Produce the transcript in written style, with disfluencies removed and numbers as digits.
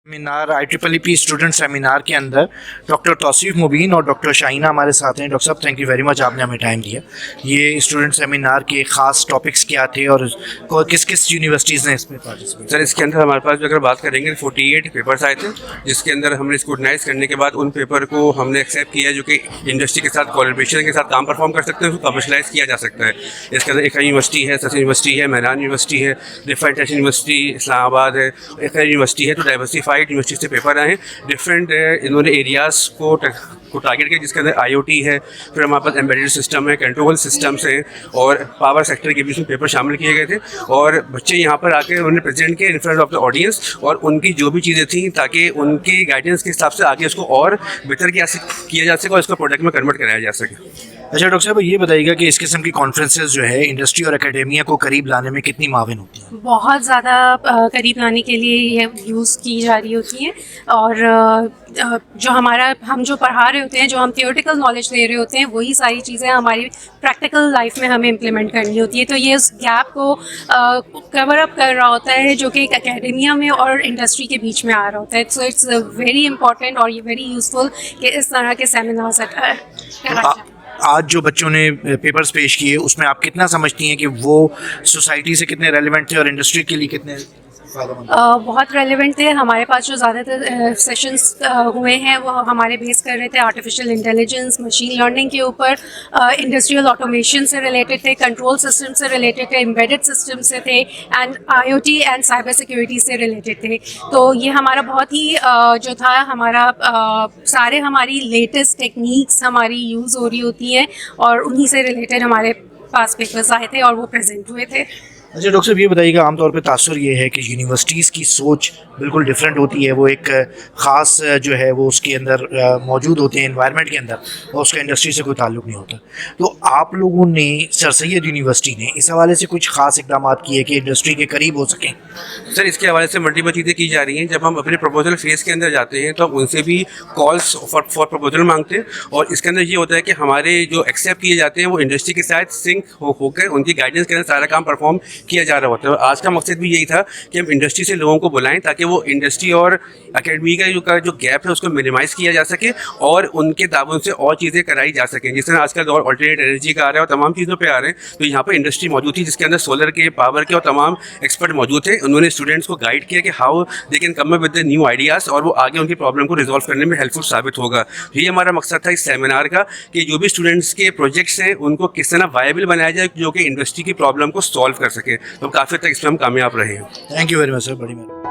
Seminar IEEE student seminar के अंदर doctor Tausif मुबीन और डॉक्टर शाहीना हमारे साथ हैं। डॉक्टर साहब, थैंक यू वेरी मच, आपने हमें टाइम दिया। ये स्टूडेंट सेमिनार के ख़ास टॉपिक्स क्या थे और किस किस यूनिवर्सिटीज़ ने इसमें पार्टिसिपेट? सर, इसके अंदर हमारे पास अगर बात करेंगे 48 पेपर्स आए थे, जिसके अंदर हमने स्क्रूटनाइज करने के बाद उन पेपर को हमने एक्सेप्ट किया जो कि इंडस्ट्री के साथ कोलैबोरेशन के साथ काम परफॉर्म कर सकते हैं, उसको कमर्शलाइज किया जा सकता है। इसके अंदर एक यूनिवर्सिटी है, सच यूनिवर्सिटी है, मैदान यूनिवर्सिटी है, रिफाइंड यूनिवर्सिटी इस्लामाबाद है, एक यूनिवर्सिटी है। तो डाइवर्सिफाइड यूनिवर्सिटी से पेपर आए हैं, डिफरेंट इन्होंने एरियाज़ को टारगेट किया, जिसके अंदर IoT है, फिर हमारे पास एम्बेडेड सिस्टम है, कंट्रोल सिस्टम्स हैं और पावर सेक्टर के भी इसमें पेपर शामिल किए गए थे। और बच्चे यहाँ पर आके उन्होंने प्रेजेंट किया in front of the audience और उनकी जो भी चीज़ें थी ताकि उनकी गाइडेंस के हिसाब से आगे उसको और बेहतर किया जा सके और इसको प्रोडक्ट में कन्वर्ट कराया जा सके। अच्छा डॉक्टर साहब, ये बताइएगा कि इस किस्म की कॉन्फ्रेंसेज जो है इंडस्ट्री और एकेडेमिया को करीब लाने में कितनी माविन होती है? बहुत ज़्यादा करीब लाने के लिए ये यूज़ की जा रही होती हैं। और जो हम जो पढ़ा रहे होते हैं, जो हम थियोरेटिकल नॉलेज ले रहे होते हैं, वही सारी चीज़ें हमारी प्रैक्टिकल लाइफ में हमें इम्प्लीमेंट करनी होती है। तो ये उस गैप को कवर अप कर रहा होता है जो कि एक एकेडेमिया में और इंडस्ट्री के बीच में आ रहा होता है। सो इट्स वेरी इंपॉर्टेंट और ये वेरी यूज़फुल कि इस तरह के सेमिनार्स आज जो बच्चों ने पेपर्स पेश किए उसमें आप कितना समझती हैं कि वो सोसाइटी से कितने रेलेवेंट थे और इंडस्ट्री के लिए कितने बहुत रेलेवेंट थे। हमारे पास जो ज़्यादातर सेशंस हुए हैं वो हमारे बेस कर रहे थे आर्टिफिशियल इंटेलिजेंस, मशीन लर्निंग के ऊपर, इंडस्ट्रियल ऑटोमेशन से रिलेटेड थे, कंट्रोल सिस्टम से रिलेटेड थे, एम्बेडेड सिस्टम से थे and IoT and cyber security से रिलेटेड थे। तो ये हमारा बहुत ही जो था हमारा सारे हमारी लेटेस्ट टेक्निक्स हमारी यूज़ हो रही होती हैं और उन्हीं से रिलेटेड हमारे पास पेपर्स आए थे और वो प्रेजेंट हुए थे। अच्छा डॉक्टर साहब, ये बताइएगा आमतौर पे तासुर ये है कि यूनिवर्सिटीज़ की सोच बिल्कुल डिफरेंट होती है। वो एक ख़ास जो है वो उसके अंदर मौजूद होते हैं एनवायरनमेंट के अंदर और उसका इंडस्ट्री से कोई ताल्लुक़ नहीं होता। तो आप लोगों ने सर सैयद यूनिवर्सिटी ने इस हवाले से कुछ ख़ास इकदाम किए कि इंडस्ट्री के करीब हो सकें? सर, इसके हवाले से मल्टीपल चीज़ें की जा रही हैं। जब हम अपने प्रपोजल फेज़ के अंदर जाते हैं तो हम उनसे भी कॉल्स फॉर प्रपोजल मांगते हैं और इसके अंदर ये होता है कि हमारे जो एक्सेप्ट किए जाते हैं वो इंडस्ट्री के साथ सिंक होकर उनकी गाइडेंस के अंदर सारा काम परफॉर्म किया जा रहा होता है। आज का मकसद भी यही था कि हम इंडस्ट्री से लोगों को बुलाएं ताकि वो इंडस्ट्री और एकेडमी का जो गैप है उसको मिनिमाइज़ किया जा सके और उनके ताबन से और चीज़ें कराई जा सकें। जिस तरह आजकल दौर ऑल्टरनेट एनर्जी का आ रहा है और तमाम चीज़ों पे आ रहे हैं, तो यहाँ पर इंडस्ट्री मौजूद थी जिसके अंदर सोलर के, पावर के और तमाम एक्सपर्ट मौजूद थे। उन्होंने स्टूडेंट्स को गाइड किया कि how they can come up with the new ideas और वो आगे उनकी प्रॉब्लम को रिजॉल्व करने में हेल्पफुल साबित होगा। तो ये हमारा मकसद था इस सेमिनार का कि जो भी स्टूडेंट्स के प्रोजेक्ट्स हैं उनको किस तरह वायबल बनाया जाए जो कि इंडस्ट्री की प्रॉब्लम को सॉल्व कर सके। तो काफ़ी तक इसमें हम कामयाब रहे हैं। Thank you very much sir, बड़ी मेहरबानी।